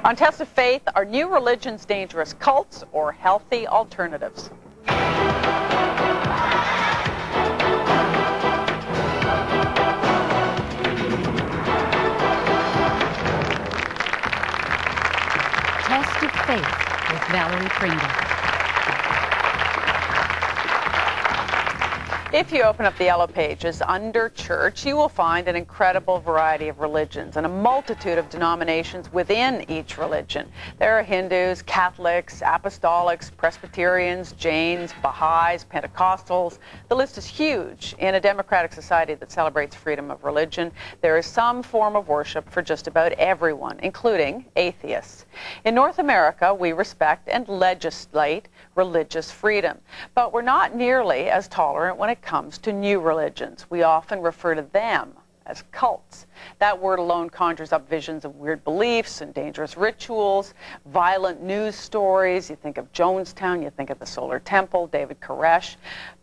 On Test of Faith, are new religions dangerous cults or healthy alternatives? Test of Faith with Valerie Pringle. If you open up the Yellow Pages under church, you will find an incredible variety of religions and a multitude of denominations within each religion. There are Hindus, Catholics, Apostolics, Presbyterians, Jains, Baha'is, Pentecostals. The list is huge. In a democratic society that celebrates freedom of religion, there is some form of worship for just about everyone, including atheists. In North America, we respect and legislate religious freedom, but we're not nearly as tolerant when it comes to new religions. We often refer to them as cults. That word alone conjures up visions of weird beliefs and dangerous rituals, violent news stories. You think of Jonestown, you think of the Solar Temple, David Koresh.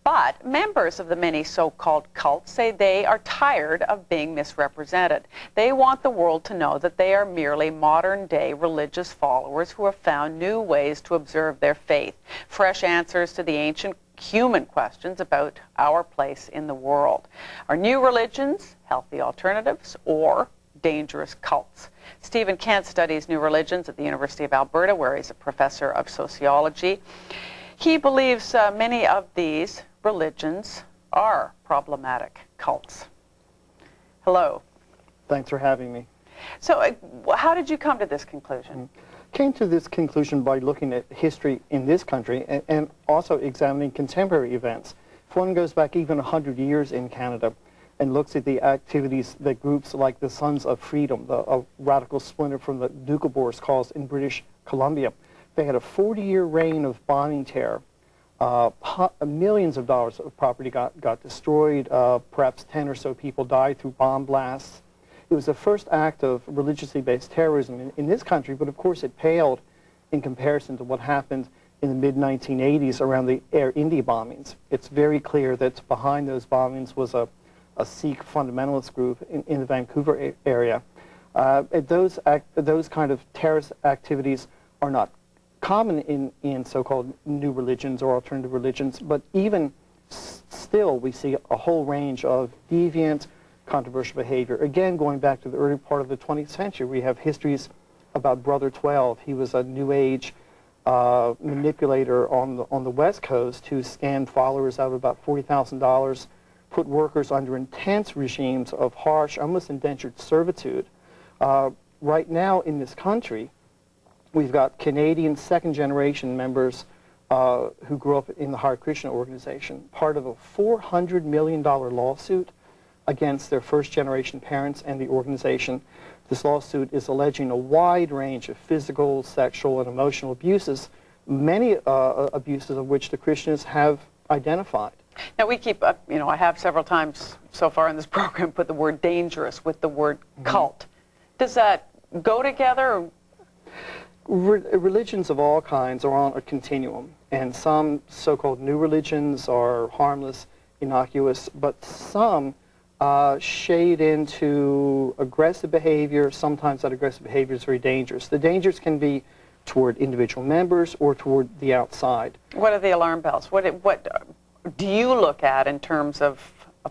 But members of the many so-called cults say they are tired of being misrepresented. They want the world to know that they are merely modern-day religious followers who have found new ways to observe their faith, fresh answers to the ancient human questions about our place in the world. Are new religions healthy alternatives or dangerous cults? Stephen Kent studies new religions at the University of Alberta, where he's a professor of sociology. He believes many of these religions are problematic cults. Hello. Thanks for having me. So how did you come to this conclusion? Came to this conclusion by looking at history in this country and also examining contemporary events. If one goes back even 100 years in Canada and looks at the activities that groups like the Sons of Freedom, a radical splinter from the Doukhobors cause in British Columbia, they had a 40-year reign of bombing terror. Millions of dollars of property got destroyed. Perhaps 10 or so people died through bomb blasts. It was the first act of religiously based terrorism in this country, but of course it paled in comparison to what happened in the mid-1980s around the Air India bombings. It's very clear that behind those bombings was a Sikh fundamentalist group in the Vancouver area. Those kind of terrorist activities are not common in so-called new religions or alternative religions, but even still we see a whole range of deviant, controversial behavior. Again, going back to the early part of the 20th century, we have histories about Brother 12. He was a New Age manipulator on the West Coast who scammed followers out of about $40,000, put workers under intense regimes of harsh, almost indentured servitude. Right now in this country, we've got Canadian second-generation members who grew up in the Hare Krishna organization, part of a $400 million lawsuit against their first-generation parents and the organization. This lawsuit is alleging a wide range of physical, sexual, and emotional abuses, many abuses of which the Christians have identified. Now we keep, I have several times so far in this program put the word dangerous with the word cult. Does that go together? Religions of all kinds are on a continuum, and some so-called new religions are harmless, innocuous, but some shade into aggressive behavior. Sometimes that aggressive behavior is very dangerous. The dangers can be toward individual members or toward the outside. What are the alarm bells? What do you look at in terms of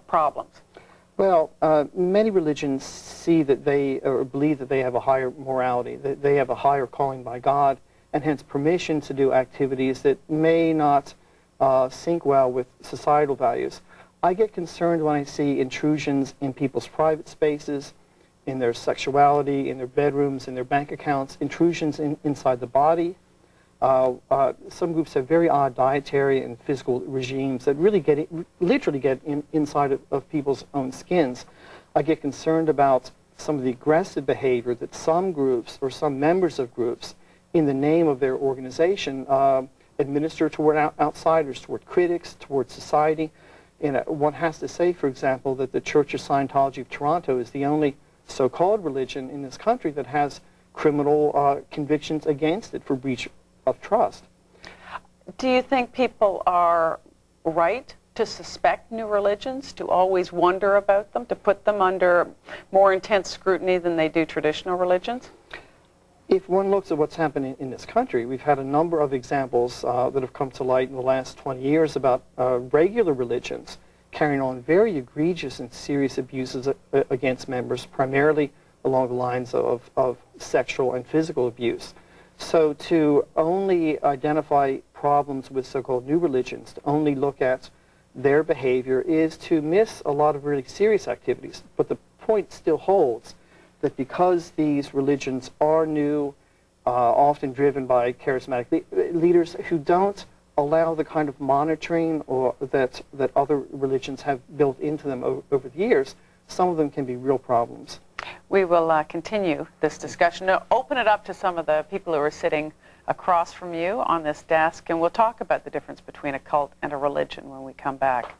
problems? Well, many religions see that they, or believe that they have a higher morality, that they have a higher calling by God, and hence permission to do activities that may not sync well with societal values. I get concerned when I see intrusions in people's private spaces, in their sexuality, in their bedrooms, in their bank accounts, intrusions inside the body. Some groups have very odd dietary and physical regimes that really literally get inside of people's own skins. I get concerned about some of the aggressive behavior that some groups or some members of groups, in the name of their organization, administer toward outsiders, toward critics, toward society. And one has to say, for example, that the Church of Scientology of Toronto is the only so-called religion in this country that has criminal convictions against it for breach of trust. Do you think people are right to suspect new religions, to always wonder about them, to put them under more intense scrutiny than they do traditional religions? If one looks at what's happening in this country, we've had a number of examples that have come to light in the last 20 years about regular religions carrying on very egregious and serious abuses against members, primarily along the lines of sexual and physical abuse. So to only identify problems with so-called new religions, to only look at their behavior, is to miss a lot of really serious activities. But the point still holds that because these religions are new, often driven by charismatic leaders who don't allow the kind of monitoring or that other religions have built into them over the years, some of them can be real problems. We will continue this discussion. Now, open it up to some of the people who are sitting across from you on this desk, and we'll talk about the difference between a cult and a religion when we come back.